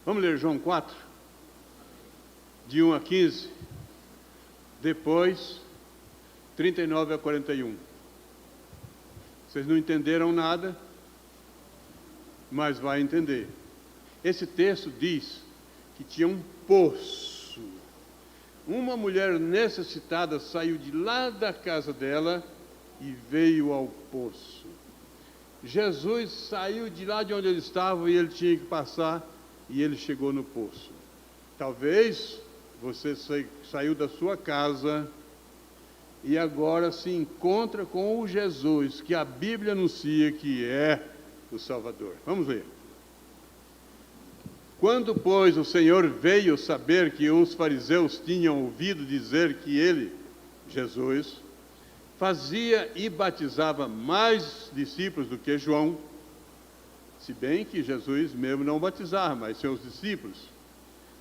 Vamos ler João 4, de 1 a 15, depois 39 a 41. Vocês não entenderam nada, mas vai entender. Esse texto diz que tinha um poço. Uma mulher necessitada saiu de lá da casa dela e veio ao poço. Jesus saiu de lá de onde ele estava e ele tinha que passar, e ele chegou no poço. Talvez você saiu da sua casa e agora se encontra com o Jesus que a Bíblia anuncia que é o Salvador. Vamos ver. Quando, pois, o Senhor veio saber que os fariseus tinham ouvido dizer que ele, Jesus, fazia e batizava mais discípulos do que João, se bem que Jesus mesmo não batizava, mas seus discípulos,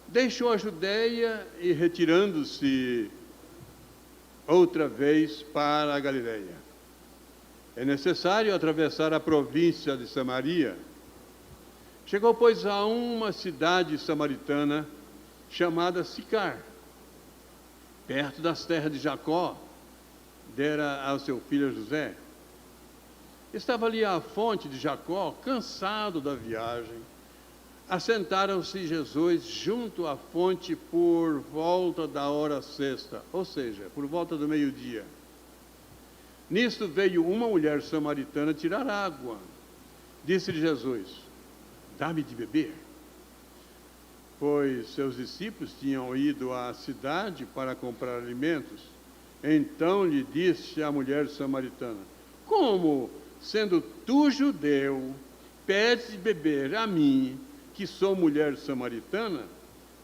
deixou a Judeia e retirando-se outra vez para a Galileia. É necessário atravessar a província de Samaria. Chegou, pois, a uma cidade samaritana chamada Sicar, perto das terras de Jacó, dera ao seu filho José. Estava ali a fonte de Jacó, cansado da viagem. Assentaram-se Jesus junto à fonte por volta da hora sexta, ou seja, por volta do meio-dia. Nisto veio uma mulher samaritana tirar água. Disse-lhe Jesus: dá-me de beber. Pois seus discípulos tinham ido à cidade para comprar alimentos. Então lhe disse a mulher samaritana: como, sendo tu judeu, pedes de beber a mim, que sou mulher samaritana?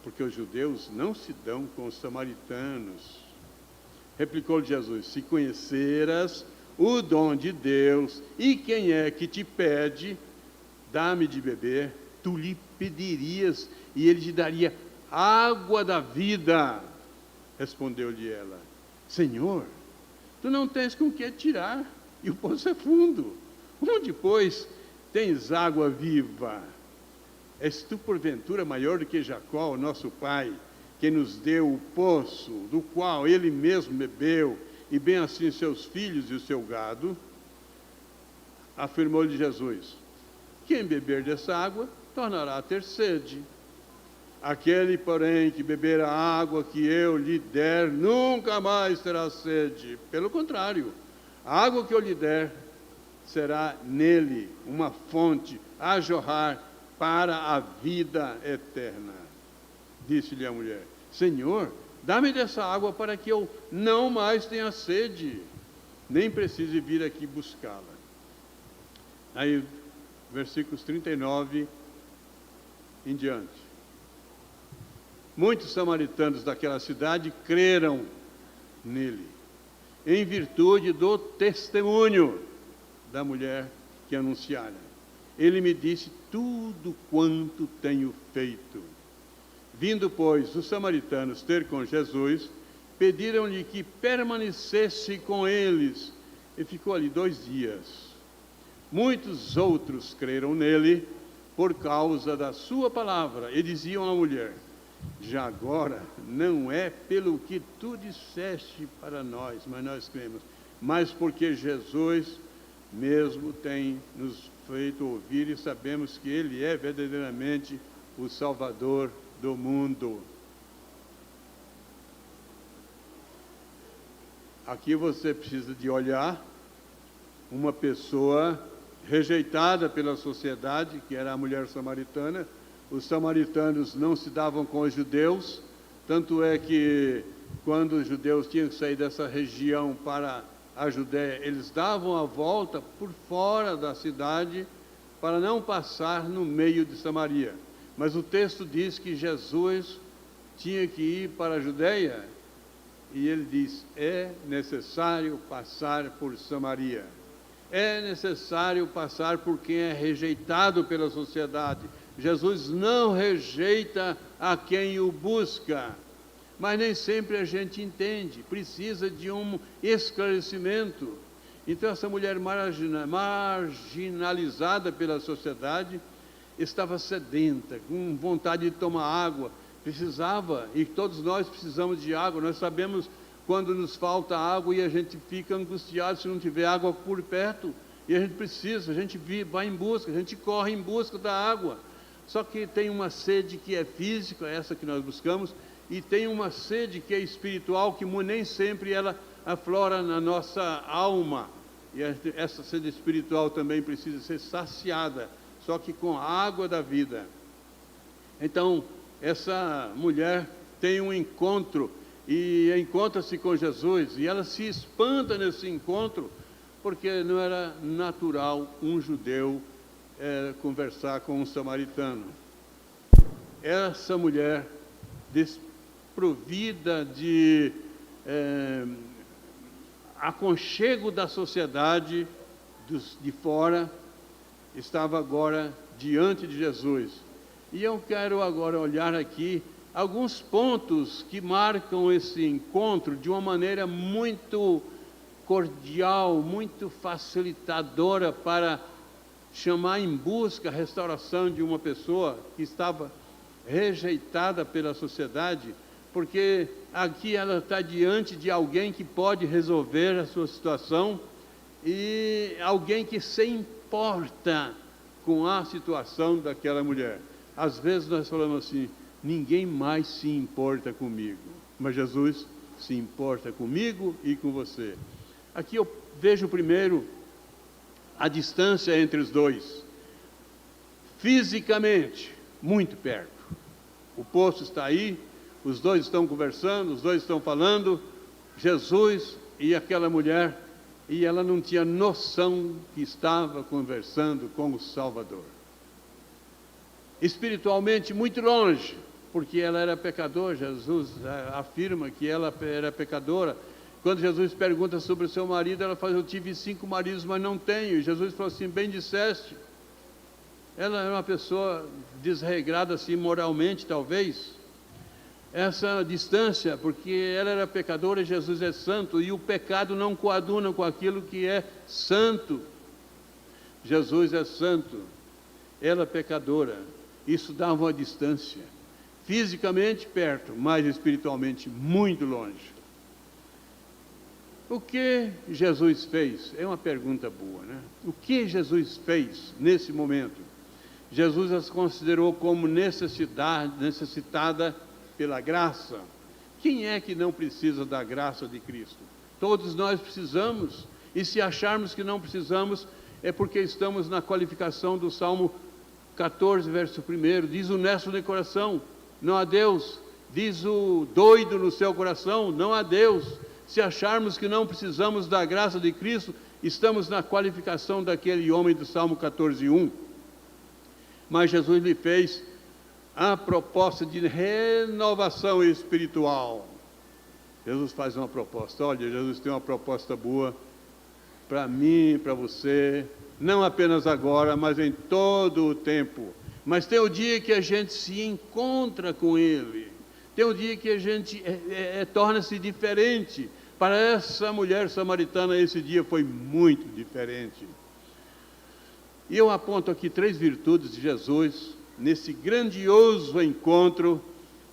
Porque os judeus não se dão com os samaritanos. Replicou-lhe Jesus: se conheceras o dom de Deus e quem é que te pede, dá-me de beber, tu lhe pedirias e ele te daria água da vida. Respondeu-lhe ela: Senhor, tu não tens com que tirar, e o poço é fundo. Onde, pois, tens água viva? És tu, porventura, maior do que Jacó, nosso pai, que nos deu o poço, do qual ele mesmo bebeu, e bem assim seus filhos e o seu gado? Afirmou-lhe Jesus: quem beber dessa água, tornará a ter sede. Aquele, porém, que beber a água que eu lhe der, nunca mais terá sede. Pelo contrário, a água que eu lhe der será nele uma fonte a jorrar para a vida eterna. Disse-lhe a mulher: Senhor, dá-me dessa água para que eu não mais tenha sede, nem precise vir aqui buscá-la. Aí, versículos 39 em diante. Muitos samaritanos daquela cidade creram nele, em virtude do testemunho da mulher que anunciara. Ele me disse tudo quanto tenho feito. Vindo, pois, os samaritanos ter com Jesus, pediram-lhe que permanecesse com eles, e ficou ali 2 dias. Muitos outros creram nele por causa da sua palavra, e diziam à mulher: já agora não é pelo que tu disseste para nós, mas nós cremos, mas porque Jesus mesmo tem nos feito ouvir e sabemos que ele é verdadeiramente o Salvador do mundo. Aqui você precisa de olhar uma pessoa rejeitada pela sociedade, que era a mulher samaritana. Os samaritanos não se davam com os judeus, tanto é que quando os judeus tinham que sair dessa região para a Judéia, eles davam a volta por fora da cidade para não passar no meio de Samaria. Mas o texto diz que Jesus tinha que ir para a Judéia, e ele diz: é necessário passar por Samaria. É necessário passar por quem é rejeitado pela sociedade. Jesus não rejeita a quem o busca, mas nem sempre a gente entende, precisa de um esclarecimento. Então essa mulher marginalizada pela sociedade, estava sedenta, com vontade de tomar água, precisava, e todos nós precisamos de água. Nós sabemos quando nos falta água e a gente fica angustiado se não tiver água por perto, e a gente precisa, a gente vai em busca, a gente corre em busca da água. Só que tem uma sede que é física, essa que nós buscamos, e tem uma sede que é espiritual, que nem sempre ela aflora na nossa alma. E essa sede espiritual também precisa ser saciada, só que com a água da vida. Então, essa mulher tem um encontro, e encontra-se com Jesus, e ela se espanta nesse encontro, porque não era natural um judeu conversar com um samaritano. Essa mulher, desprovida de aconchego da sociedade de fora, estava agora diante de Jesus. E eu quero agora olhar aqui alguns pontos que marcam esse encontro de uma maneira muito cordial, muito facilitadora para chamar em busca a restauração de uma pessoa que estava rejeitada pela sociedade, porque aqui ela está diante de alguém que pode resolver a sua situação, e alguém que se importa com a situação daquela mulher. Às vezes nós falamos assim: ninguém mais se importa comigo, mas Jesus se importa comigo e com você. Aqui eu vejo primeiro a distância entre os dois. Fisicamente, muito perto. O poço está aí, os dois estão conversando, os dois estão falando, Jesus e aquela mulher, e ela não tinha noção que estava conversando com o Salvador. Espiritualmente muito longe, porque ela era pecadora. Jesus afirma que ela era pecadora. Quando Jesus pergunta sobre o seu marido, ela fala: eu tive 5 maridos, mas não tenho. E Jesus falou assim: bem disseste. Ela era uma pessoa desregrada assim moralmente, talvez. Essa distância, porque ela era pecadora e Jesus é santo, e o pecado não coaduna com aquilo que é santo. Jesus é santo, ela é pecadora. Isso dá uma distância. Fisicamente perto, mas espiritualmente muito longe. O que Jesus fez? É uma pergunta boa, né? O que Jesus fez nesse momento? Jesus as considerou como necessitada pela graça. Quem é que não precisa da graça de Cristo? Todos nós precisamos, e se acharmos que não precisamos, é porque estamos na qualificação do Salmo 14, verso 1, diz o honesto de coração: não há Deus. Diz o doido no seu coração: não há Deus. Se acharmos que não precisamos da graça de Cristo, estamos na qualificação daquele homem do Salmo 14, 1. Mas Jesus lhe fez a proposta de renovação espiritual. Jesus faz uma proposta. Olha, Jesus tem uma proposta boa para mim, para você, não apenas agora, mas em todo o tempo. Mas tem o dia que a gente se encontra com Ele, tem o dia que a gente torna-se diferente. Para essa mulher samaritana, esse dia foi muito diferente. E eu aponto aqui 3 virtudes de Jesus, nesse grandioso encontro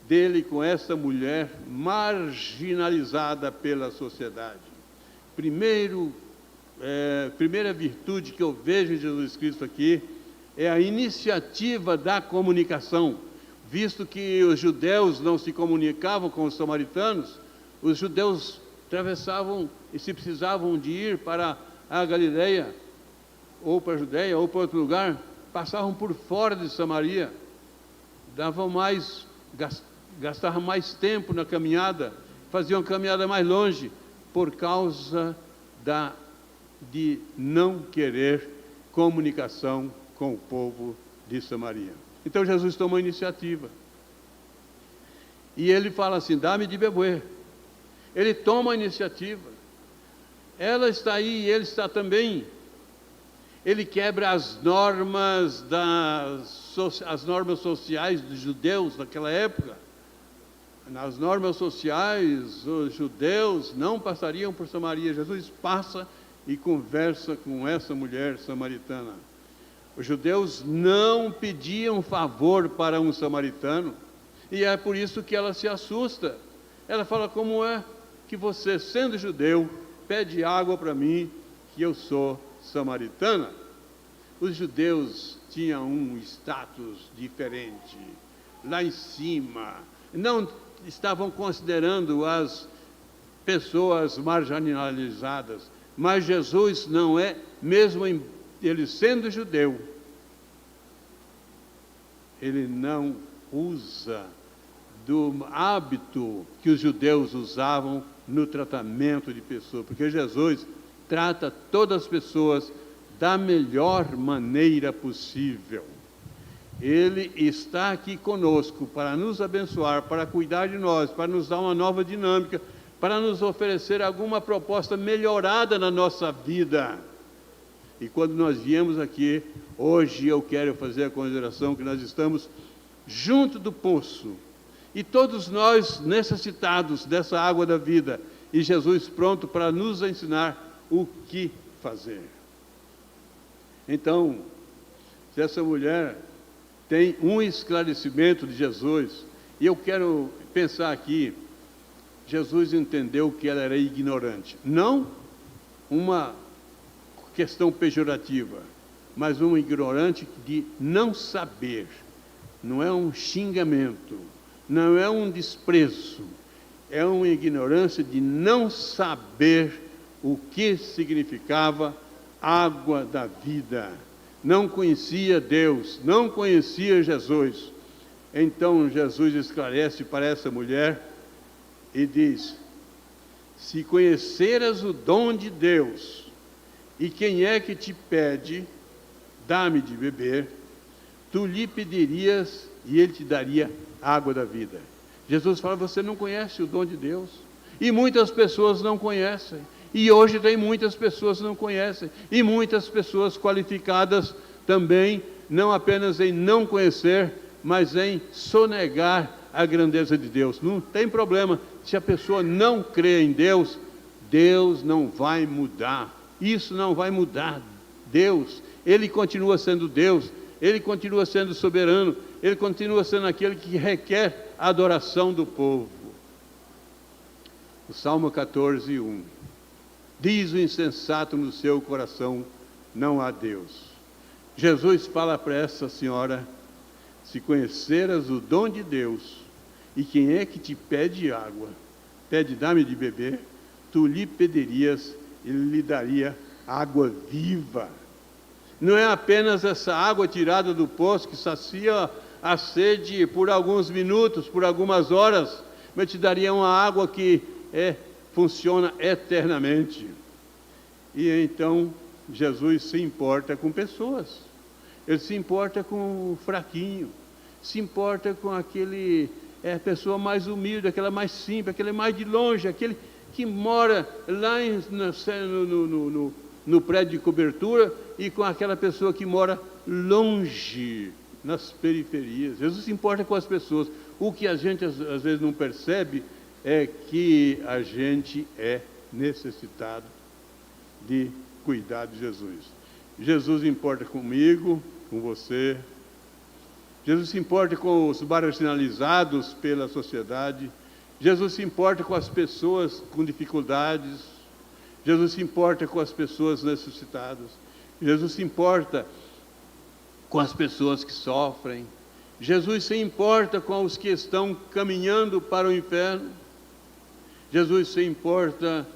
dele com essa mulher marginalizada pela sociedade. Primeira virtude que eu vejo em Jesus Cristo aqui é a iniciativa da comunicação. Visto que os judeus não se comunicavam com os samaritanos, os judeus atravessavam, e se precisavam de ir para a Galileia, ou para a Judeia, ou para outro lugar, passavam por fora de Samaria, gastavam mais tempo na caminhada, faziam caminhada mais longe, por causa de não querer comunicação com o povo de Samaria. Então Jesus toma a iniciativa, e ele fala assim: dá-me de beber. Ele toma a iniciativa, ela está aí e ele está também. Ele quebra as normas sociais dos judeus naquela época. Nas normas sociais, os judeus não passariam por Samaria. Jesus passa e conversa com essa mulher samaritana. Os judeus não pediam favor para um samaritano, e é por isso que ela se assusta. Ela fala: como é que você, sendo judeu, pede água para mim, que eu sou samaritana? Os judeus tinham um status diferente, lá em cima, não estavam considerando as pessoas marginalizadas, mas Jesus não é, mesmo ele sendo judeu, ele não usa do hábito que os judeus usavam no tratamento de pessoas, porque Jesus trata todas as pessoas da melhor maneira possível. Ele está aqui conosco para nos abençoar, para cuidar de nós, para nos dar uma nova dinâmica, para nos oferecer alguma proposta melhorada na nossa vida. E quando nós viemos aqui, hoje eu quero fazer a consideração que nós estamos junto do poço, e todos nós necessitados dessa água da vida, e Jesus pronto para nos ensinar o que fazer. Então, se essa mulher tem um esclarecimento de Jesus, e eu quero pensar aqui, Jesus entendeu que ela era ignorante, não uma questão pejorativa, mas um ignorante de não saber, não é um xingamento, não é um desprezo, é uma ignorância de não saber o que significava água da vida. Não conhecia Deus, não conhecia Jesus. Então Jesus esclarece para essa mulher e diz: se conheceras o dom de Deus, e quem é que te pede, dá-me de beber, tu lhe pedirias e ele te daria água da vida. Jesus fala: você não conhece o dom de Deus, e muitas pessoas não conhecem, e hoje tem muitas pessoas que não conhecem, e muitas pessoas qualificadas também, não apenas em não conhecer, mas em sonegar a grandeza de Deus. Não tem problema, se a pessoa não crê em Deus, Deus não vai mudar, isso não vai mudar. Deus, Ele continua sendo Deus, Ele continua sendo soberano, Ele continua sendo aquele que requer a adoração do povo. O Salmo 14, 1. Diz o insensato no seu coração: não há Deus. Jesus fala para essa senhora: se conheceras o dom de Deus, e quem é que te pede água, pede dá-me de beber, tu lhe pedirias, ele lhe daria água viva. Não é apenas essa água tirada do poço que sacia a sede por alguns minutos, por algumas horas, mas te daria uma água que funciona eternamente. E então Jesus se importa com pessoas, Ele se importa com o fraquinho, se importa com aquele pessoa mais humilde, aquela mais simples, aquele mais de longe, aquele que mora lá no prédio de cobertura, e com aquela pessoa que mora longe, nas periferias. Jesus se importa com as pessoas. O que a gente às vezes não percebe é que a gente é necessitado de cuidar de Jesus. Jesus importa comigo, com você. Jesus se importa com os marginalizados pela sociedade. Jesus se importa com as pessoas com dificuldades. Jesus se importa com as pessoas necessitadas. Jesus se importa com as pessoas que sofrem. Jesus se importa com os que estão caminhando para o inferno. Jesus se importa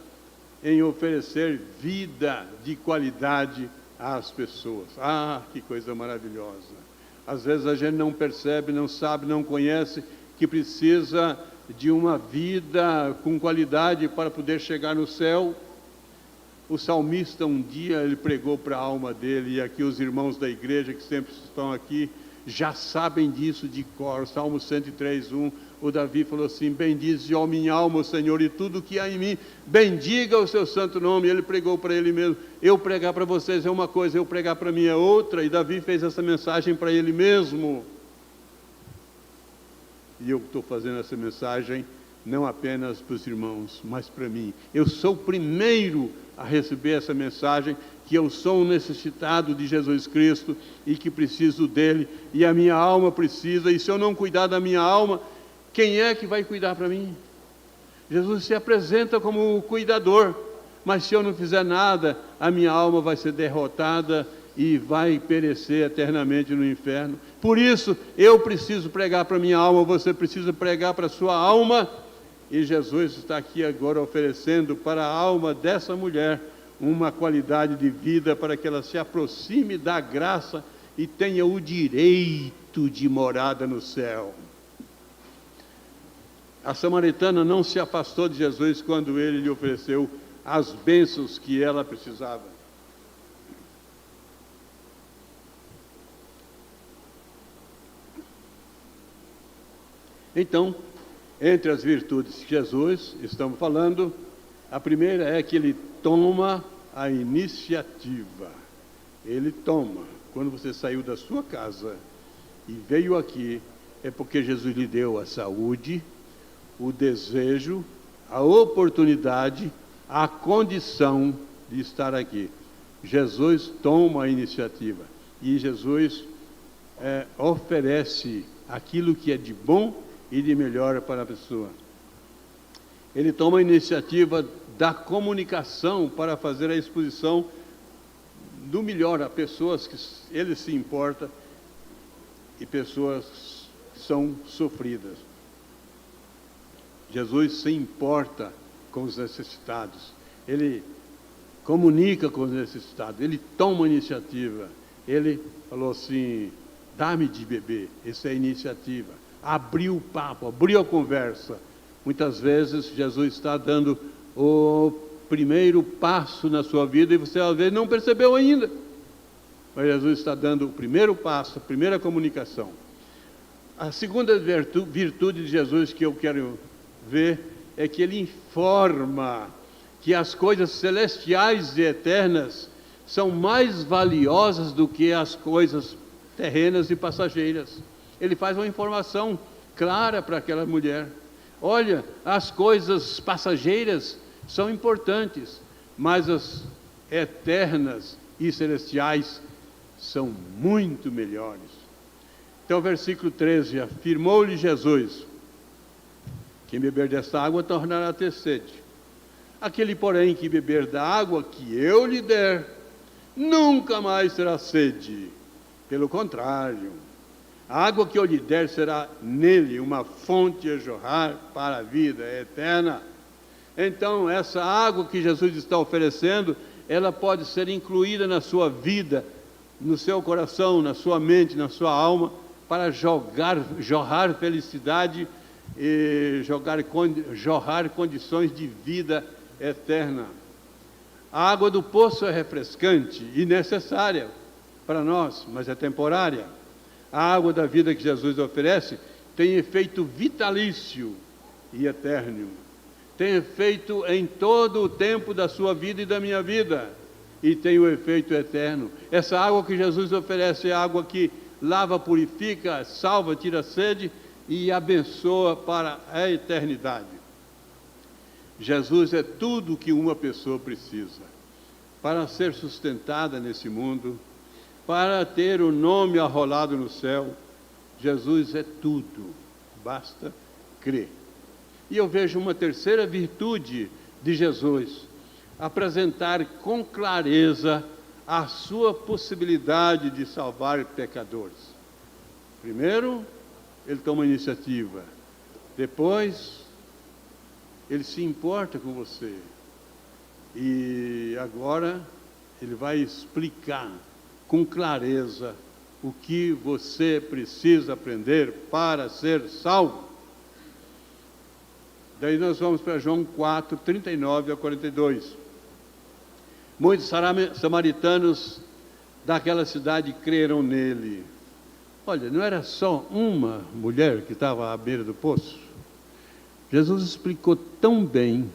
em oferecer vida de qualidade às pessoas. Ah, que coisa maravilhosa! Às vezes a gente não percebe, não sabe, não conhece que precisa de uma vida com qualidade para poder chegar no céu. O salmista um dia ele pregou para a alma dele, e aqui os irmãos da igreja que sempre estão aqui já sabem disso de cor. Salmo 103, 1, o Davi falou assim: bendize, ó minha alma, o Senhor, e tudo que há em mim, bendiga o seu santo nome. Ele pregou para ele mesmo. Eu pregar para vocês é uma coisa, eu pregar para mim é outra, e Davi fez essa mensagem para ele mesmo. E eu estou fazendo essa mensagem não apenas para os irmãos, mas para mim. Eu sou o primeiro a receber essa mensagem, que eu sou um necessitado de Jesus Cristo e que preciso dele, e a minha alma precisa, e se eu não cuidar da minha alma, quem é que vai cuidar para mim? Jesus se apresenta como o cuidador, mas se eu não fizer nada, a minha alma vai ser derrotada e vai perecer eternamente no inferno. Por isso, eu preciso pregar para a minha alma, você precisa pregar para a sua alma, e Jesus está aqui agora oferecendo para a alma dessa mulher uma qualidade de vida para que ela se aproxime da graça e tenha o direito de morada no céu. A samaritana não se afastou de Jesus quando ele lhe ofereceu as bênçãos que ela precisava. Então, entre as virtudes de Jesus, estamos falando, a primeira é que ele toma a iniciativa. Ele toma. Quando você saiu da sua casa e veio aqui, é porque Jesus lhe deu a saúde, o desejo, a oportunidade, a condição de estar aqui. Jesus toma a iniciativa e Jesus oferece aquilo que é de bom e de melhor para a pessoa. Ele toma a iniciativa da comunicação para fazer a exposição do melhor a pessoas que ele se importa e pessoas que são sofridas. Jesus se importa com os necessitados, ele comunica com os necessitados, ele toma a iniciativa, ele falou assim, dá-me de beber, essa é a iniciativa, abriu o papo, abriu a conversa. Muitas vezes Jesus está dando o primeiro passo na sua vida e você às vezes não percebeu ainda, mas Jesus está dando o primeiro passo, a primeira comunicação. A segunda virtude de Jesus que eu quero ver é que ele informa que as coisas celestiais e eternas são mais valiosas do que as coisas terrenas e passageiras. Ele faz uma informação clara para aquela mulher. Olha, as coisas passageiras são importantes, mas as eternas e celestiais são muito melhores. Então, versículo 13, afirmou-lhe Jesus, quem beber desta água tornará a ter sede. Aquele, porém, que beber da água que eu lhe der, nunca mais terá sede. Pelo contrário, a água que eu lhe der será nele uma fonte a jorrar para a vida eterna. Então, essa água que Jesus está oferecendo, ela pode ser incluída na sua vida, no seu coração, na sua mente, na sua alma, para jorrar felicidade e jorrar condições de vida eterna. A água do poço é refrescante e necessária para nós, mas é temporária. A água da vida que Jesus oferece tem efeito vitalício e eterno. Tem efeito em todo o tempo da sua vida e da minha vida. E tem o efeito eterno. Essa água que Jesus oferece é água que lava, purifica, salva, tira a sede e abençoa para a eternidade. Jesus é tudo o que uma pessoa precisa para ser sustentada nesse mundo, para ter o nome arrolado no céu. Jesus é tudo, basta crer. E eu vejo uma terceira virtude de Jesus, apresentar com clareza a sua possibilidade de salvar pecadores. Primeiro, ele toma iniciativa. Depois, ele se importa com você. E agora, ele vai explicar com clareza o que você precisa aprender para ser salvo. Daí nós vamos para João 4, 39 a 42. Muitos samaritanos daquela cidade creram nele. Olha, não era só uma mulher que estava à beira do poço. Jesus explicou tão bem,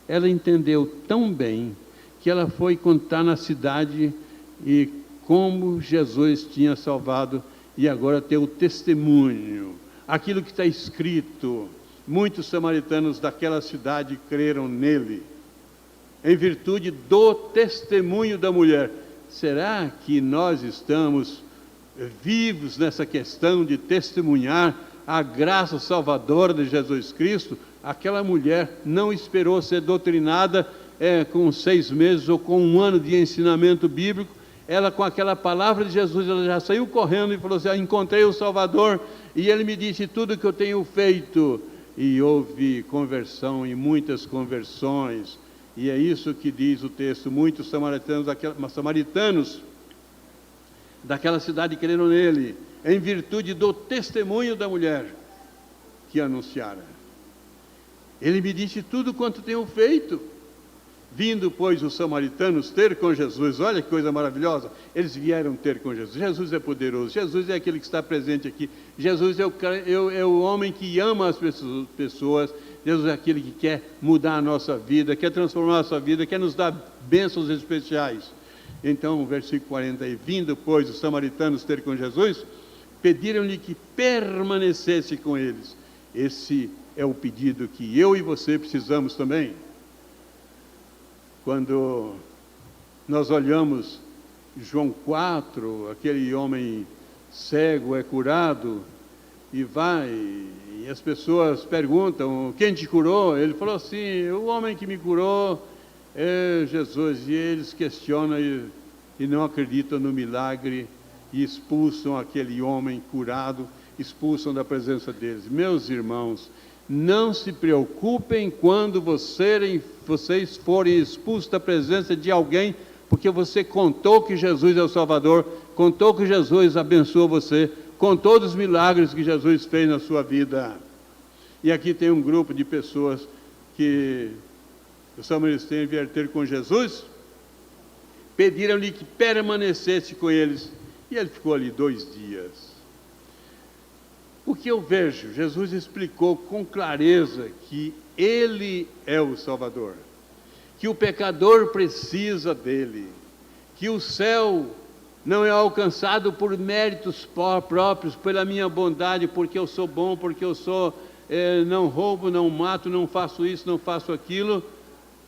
ela entendeu tão bem, que ela foi contar na cidade e como Jesus tinha salvado, e agora tem o testemunho, aquilo que está escrito. Muitos samaritanos daquela cidade creram nele. em virtude do testemunho da mulher. Será que nós estamos vivos nessa questão de testemunhar a graça salvadora de Jesus Cristo? Aquela mulher não esperou ser doutrinada com 6 meses ou com 1 ano de ensinamento bíblico. Ela, com aquela palavra de Jesus, ela já saiu correndo e falou assim: encontrei o Salvador e ele me disse tudo que eu tenho feito. E houve conversão e muitas conversões. E é isso que diz o texto: muitos samaritanos daquela cidade creram nele, em virtude do testemunho da mulher que anunciara. Ele me disse tudo quanto tenho feito. Vindo, pois, os samaritanos ter com Jesus, olha que coisa maravilhosa, eles vieram ter com Jesus. Jesus é poderoso, Jesus é aquele que está presente aqui, Jesus é o homem que ama as pessoas, Jesus é aquele que quer mudar a nossa vida, quer transformar a nossa vida, quer nos dar bênçãos especiais. Então, versículo 40, e vindo, pois, os samaritanos ter com Jesus, pediram-lhe que permanecesse com eles. Esse é o pedido que eu e você precisamos também. Quando nós olhamos João 4, aquele homem cego é curado, e vai, e as pessoas perguntam: quem te curou? Ele falou assim: o homem que me curou é Jesus. E eles questionam e não acreditam no milagre, e expulsam aquele homem curado, expulsam da presença deles. Meus irmãos, não se preocupem quando vocês forem expulsos da presença de alguém, porque você contou que Jesus é o Salvador, contou que Jesus abençoou você, contou dos milagres que Jesus fez na sua vida. E aqui tem um grupo de pessoas que os samaritanos vieram ter com Jesus, pediram-lhe que permanecesse com eles, e ele ficou ali 2 dias. O que eu vejo, Jesus explicou com clareza que Ele é o Salvador, que o pecador precisa dEle, que o céu não é alcançado por méritos próprios, pela minha bondade, porque eu sou bom, porque eu não roubo, não mato, não faço isso, não faço aquilo.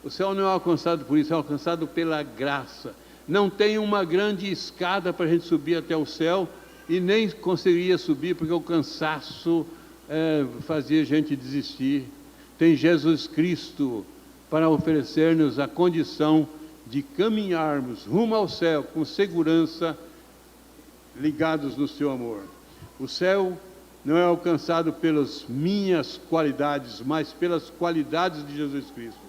O céu não é alcançado por isso, é alcançado pela graça. Não tem uma grande escada para a gente subir até o céu, e nem conseguiria subir porque o cansaço fazia a gente desistir. Tem Jesus Cristo para oferecer-nos a condição de caminharmos rumo ao céu com segurança, ligados no seu amor. O céu não é alcançado pelas minhas qualidades, mas pelas qualidades de Jesus Cristo.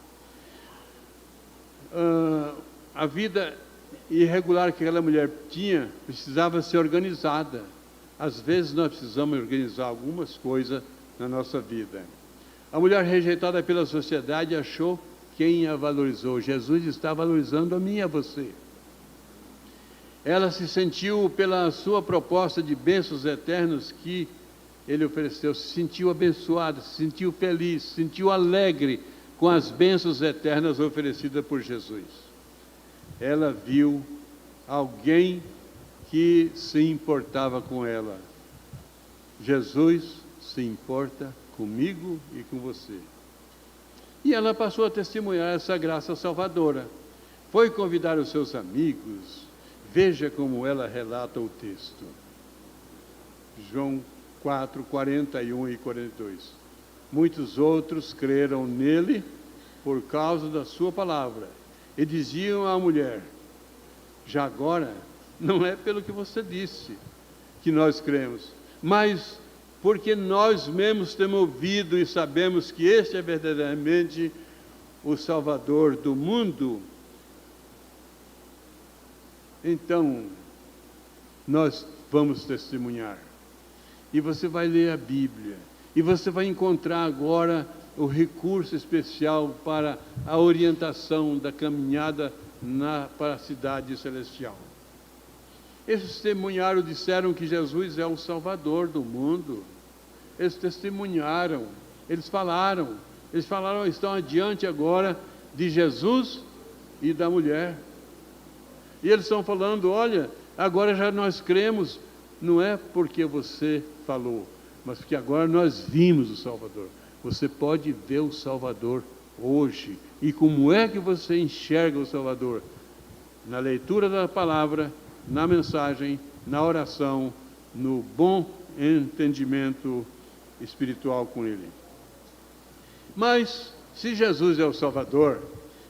A vida irregular que aquela mulher tinha precisava ser organizada. Às vezes nós precisamos organizar algumas coisas na nossa vida. A mulher rejeitada pela sociedade achou quem a valorizou. Jesus está valorizando a mim e a você. Ela se sentiu, pela sua proposta de bênçãos eternas que ele ofereceu, se sentiu abençoada, se sentiu feliz, se sentiu alegre com as bênçãos eternas oferecidas por Jesus. Ela viu alguém que se importava com ela. Jesus se importa comigo e com você. E ela passou a testemunhar essa graça salvadora. Foi convidar os seus amigos. Veja como ela relata o texto. João 4, 41 e 42. Muitos outros creram nele por causa da sua palavra. E diziam à mulher: já agora, não é pelo que você disse que nós cremos, mas porque nós mesmos temos ouvido e sabemos que este é verdadeiramente o Salvador do mundo. Então, nós vamos testemunhar. E você vai ler a Bíblia, e você vai encontrar agora o recurso especial para a orientação da caminhada para a cidade celestial. Eles testemunharam, disseram que Jesus é o Salvador do mundo. Eles testemunharam, eles falaram, estão adiante agora de Jesus e da mulher. E eles estão falando: olha, agora já nós cremos, não é porque você falou, mas porque agora nós vimos o Salvador. Você pode ver o Salvador hoje, E como é que você enxerga o Salvador? Na leitura da palavra, na mensagem, na oração, no bom entendimento espiritual com Ele. Mas, se Jesus é o Salvador,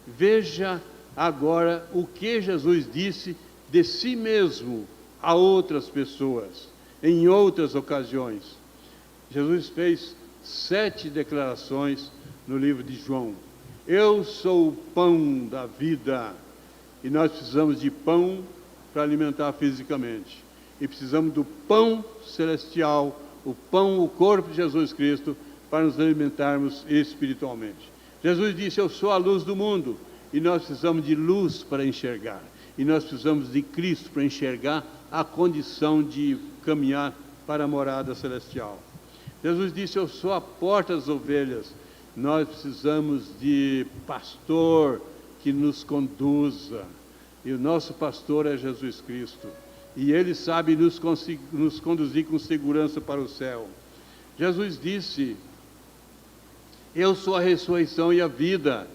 veja agora o que Jesus disse de si mesmo a outras pessoas, em outras ocasiões. Jesus fez 7 declarações no livro de João. Eu sou o pão da vida. E nós precisamos de pão para alimentar fisicamente. E precisamos do pão celestial, o pão, o corpo de Jesus Cristo, para nos alimentarmos espiritualmente. Jesus disse, eu sou a luz do mundo. E nós precisamos de luz para enxergar. E nós precisamos de Cristo para enxergar a condição de caminhar para a morada celestial. Jesus disse, eu sou a porta das ovelhas. Nós precisamos de pastor que nos conduza. E o nosso pastor é Jesus Cristo. E Ele sabe nos conduzir com segurança para o céu. Jesus disse, eu sou a ressurreição e a vida.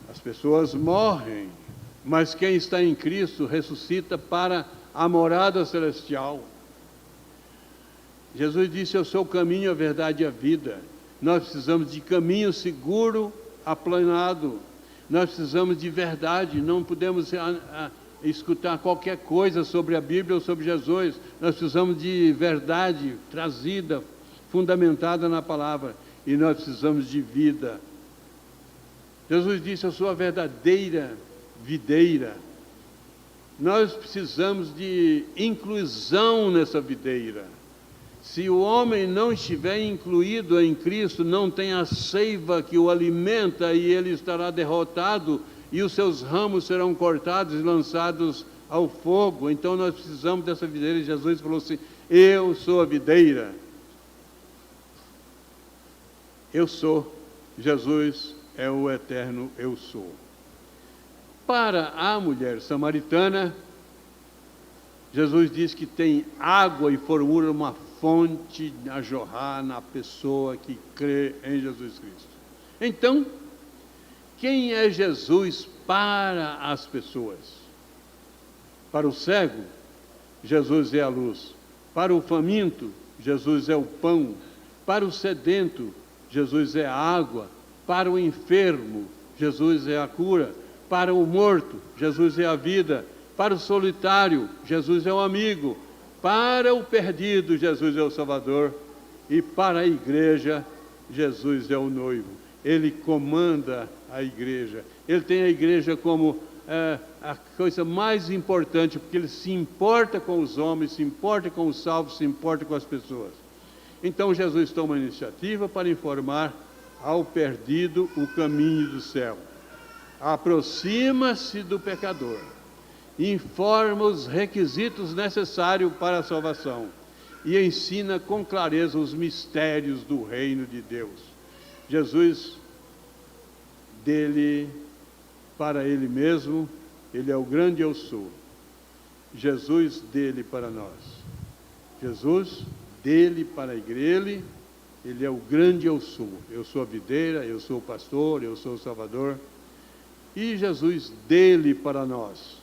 As pessoas morrem, mas quem está em Cristo ressuscita para a morada celestial. Jesus disse, eu sou o caminho, a verdade e a vida. Nós precisamos de caminho seguro, aplanado. Nós precisamos de verdade, não podemos escutar qualquer coisa sobre a Bíblia ou sobre Jesus. Nós precisamos de verdade trazida, fundamentada na palavra. E nós precisamos de vida. Jesus disse, eu sou a verdadeira videira. Nós precisamos de inclusão nessa videira. Se o homem não estiver incluído em Cristo, não tem a seiva que o alimenta e ele estará derrotado e os seus ramos serão cortados e lançados ao fogo. Então nós precisamos dessa videira. E Jesus falou assim, eu sou a videira. Eu sou. Jesus é o eterno eu sou. Para a mulher samaritana, Jesus diz que tem água e formula uma fonte a jorrar na pessoa que crê em Jesus Cristo. Então, quem é Jesus para as pessoas? Para o cego, Jesus é a luz. Para o faminto, Jesus é o pão. Para o sedento, Jesus é a água. Para o enfermo, Jesus é a cura. Para o morto, Jesus é a vida. Para o solitário, Jesus é o amigo. Para o perdido, Jesus é o Salvador. E para a igreja, Jesus é o noivo. Ele comanda a igreja. Ele tem a igreja como a coisa mais importante, porque ele se importa com os homens, se importa com os salvos, se importa com as pessoas. Então Jesus toma a iniciativa para informar ao perdido o caminho do céu. Aproxima-se do pecador. Informa os requisitos necessários para a salvação e ensina com clareza os mistérios do reino de Deus. Jesus, dele, para ele mesmo, ele é o grande eu sou. Jesus, dele para nós. Jesus, dele para a igreja, ele é o grande eu sou. Eu sou a videira, eu sou o pastor, eu sou o Salvador. E Jesus, dele para nós.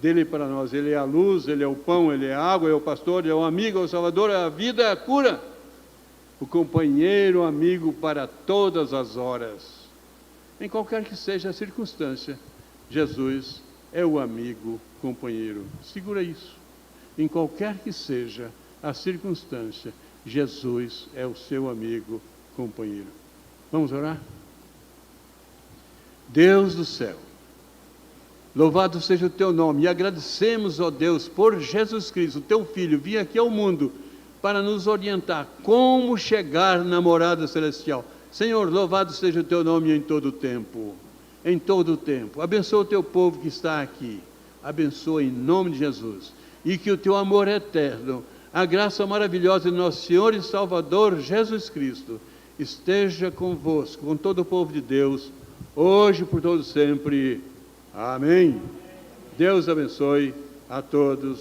Dele para nós, ele é a luz, ele é o pão, ele é a água, é o pastor, ele é o amigo, é o Salvador, é a vida, é a cura. O companheiro, amigo para todas as horas. Em qualquer que seja a circunstância, Jesus é o amigo, companheiro. Segura isso. Em qualquer que seja a circunstância, Jesus é o seu amigo, companheiro. Vamos orar? Deus do céu, louvado seja o teu nome, e agradecemos, ó Deus, por Jesus Cristo, teu Filho, vir aqui ao mundo para nos orientar como chegar na morada celestial. Senhor, louvado seja o teu nome em todo o tempo, em todo o tempo. Abençoa o teu povo que está aqui, abençoa em nome de Jesus, e que o teu amor eterno, a graça maravilhosa de nosso Senhor e Salvador Jesus Cristo, esteja convosco, com todo o povo de Deus, hoje e por todo sempre. Amém. Deus abençoe a todos.